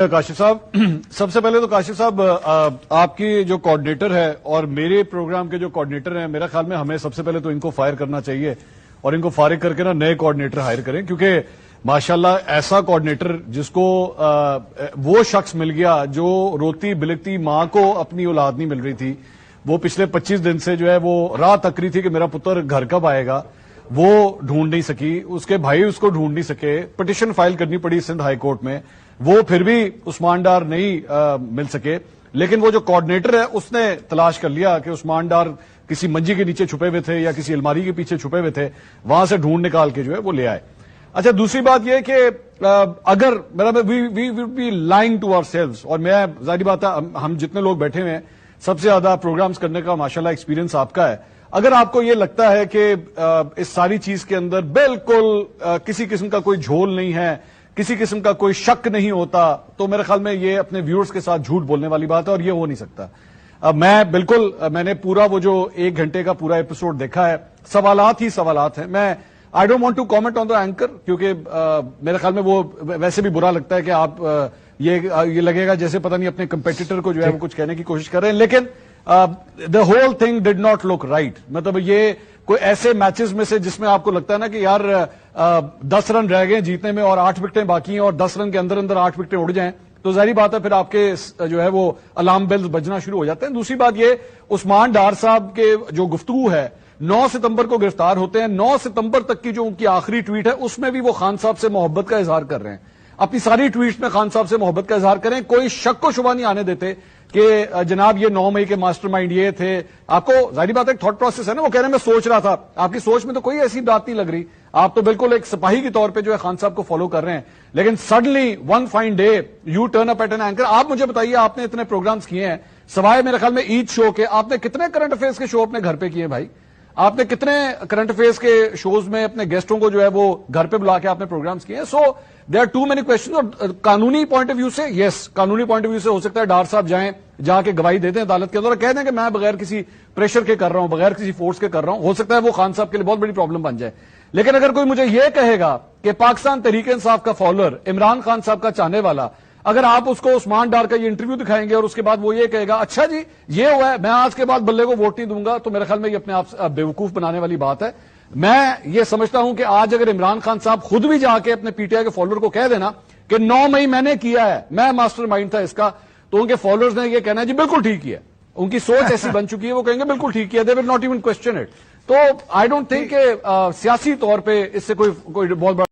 کاشف صاحب، سب سے پہلے تو کاشف صاحب آپ کی جو کوآرڈینیٹر ہے اور میرے پروگرام کے جو کوآرڈینیٹر ہیں، میرا خیال میں ہمیں سب سے پہلے تو ان کو فائر کرنا چاہیے اور ان کو فارغ کر کے نئے کوآرڈینیٹر ہائر کریں، کیونکہ ماشاءاللہ ایسا کوآرڈینیٹر جس کو وہ شخص مل گیا جو روتی بلکتی ماں کو اپنی اولاد نہیں مل رہی تھی، وہ پچھلے 25 دن سے جو ہے وہ راہ تک رہی تھی کہ میرا پتر گھر کب آئے گا، وہ ڈھونڈ نہیں سکی، اس کے بھائی اس کو ڈھونڈ نہیں سکے، پٹیشن فائل کرنی پڑی سندھ ہائی کورٹ میں، وہ پھر بھی عثمان ڈار نہیں مل سکے، لیکن وہ جو کوآرڈینیٹر ہے اس نے تلاش کر لیا کہ عثمان ڈار کسی منجی کے نیچے چھپے ہوئے تھے یا کسی الماری کے پیچھے چھپے ہوئے تھے، وہاں سے ڈھونڈ نکال کے جو ہے وہ لے آئے۔ اچھا، دوسری بات یہ کہ اگر we will be lying to ourselves, اور میں ظاہری بات ہے ہم جتنے لوگ بیٹھے ہوئے ہیں سب سے زیادہ پروگرامز کرنے کا ماشاءاللہ ایکسپیرینس آپ کا ہے، اگر آپ کو یہ لگتا ہے کہ اس ساری چیز کے اندر بالکل کسی قسم کا کوئی جھول نہیں ہے، کسی قسم کا کوئی شک نہیں ہوتا، تو میرے خیال میں یہ اپنے ویورز کے ساتھ جھوٹ بولنے والی بات ہے اور یہ ہو نہیں سکتا۔ میں نے پورا وہ جو 1 گھنٹے کا پورا ایپیسوڈ دیکھا ہے، سوالات ہی سوالات ہیں۔ میں I don't want to comment on the anchor, کیونکہ میرے خیال میں وہ ویسے بھی برا لگتا ہے کہ آپ یہ لگے گا جیسے پتہ نہیں اپنے کمپیٹیٹر کو جو ہے وہ کچھ کہنے کی کوشش کر رہے ہیں، لیکن the whole thing did not look right. مطلب یہ کوئی ایسے میچز میں سے جس میں آپ کو لگتا ہے نا کہ یار 10 رن رہ گئے جیتنے میں اور 8 وکٹیں باقی ہیں اور 10 رن کے اندر 8 وکٹیں اڑ جائیں، تو ظاہری بات ہے پھر آپ کے جو ہے وہ الارم بیلز بجنا شروع ہو جاتے ہیں۔ دوسری بات یہ، عثمان ڈار صاحب کے جو گفتگو ہے، 9 ستمبر کو گرفتار ہوتے ہیں، 9 ستمبر تک کی جو ان کی آخری ٹویٹ ہے اس میں بھی وہ خان صاحب سے محبت کا اظہار کر رہے ہیں، اپنی ساری ٹویٹس میں خان صاحب سے محبت کا اظہار کریں، کوئی شک و شبہ نہیں آنے دیتے کہ جناب یہ 9 مئی کے ماسٹر مائنڈ یہ تھے۔ آپ کو ظاہری بات ہے ایک تھاٹ پروسیس ہے نا، وہ کہہ رہے ہیں میں سوچ رہا تھا، آپ کی سوچ میں تو کوئی ایسی بات نہیں لگ رہی، آپ تو بالکل ایک سپاہی کے طور پہ جو ہے خان صاحب کو فالو کر رہے ہیں، لیکن suddenly one fine day you turn up at an anchor. آپ مجھے بتائیے، آپ نے اتنے پروگرامز کیے ہیں سوائے میرے خیال میں عید شو کے، آپ نے کتنے کرنٹ افیئرز کے شو اپنے گھر پہ کیے بھائی؟ آپ نے کتنے کرنٹ افیئرز کے شوز میں اپنے گیسٹوں کو جو ہے وہ گھر پہ بلا کے آپ نے پروگرامز کیے ہیں؟ So there are too many questions, اور قانونی پوائنٹ آف ویو سے یس، قانونی پوائنٹ آف ویو سے ہو سکتا ہے ڈار صاحب جائیں، جا کے گواہی دے دیں عدالت کے اندر اور کہہ دیں کہ میں بغیر کسی پریشر کے کر رہا ہوں، بغیر کسی فورس کے کر رہا ہوں، ہو سکتا ہے وہ خان صاحب کے لیے بہت بڑی پرابلم بن جائے۔ لیکن اگر کوئی مجھے یہ کہے گا کہ پاکستان تحریک انصاف کا فالوور، عمران خان صاحب کا چاہنے والا، اگر آپ اس کو عثمان ڈار کا یہ انٹرویو دکھائیں گے اور اس کے بعد وہ یہ کہے گا اچھا جی یہ ہوا ہے، میں آج کے بعد بلے کو ووٹ نہیں دوں گا، تو میرے خیال میں یہ اپنے آپ بیوقوف بنانے والی بات ہے۔ میں یہ سمجھتا ہوں کہ آج اگر عمران خان صاحب خود بھی جا کے اپنے پی ٹی آئی کے فالوور کو کہہ دینا کہ 9 مئی میں نے کیا ہے، میں ماسٹر مائنڈ تھا اس کا، تو ان کے فالوورز نے یہ کہنا ہے جی بالکل ٹھیک کیا، ان کی سوچ ایسی بن چکی ہے، وہ کہیں گے بالکل ٹھیک کیا، they will not even question it. تو آئی ڈونٹ تھنک کہ سیاسی طور پہ اس سے کوئی بہت بڑا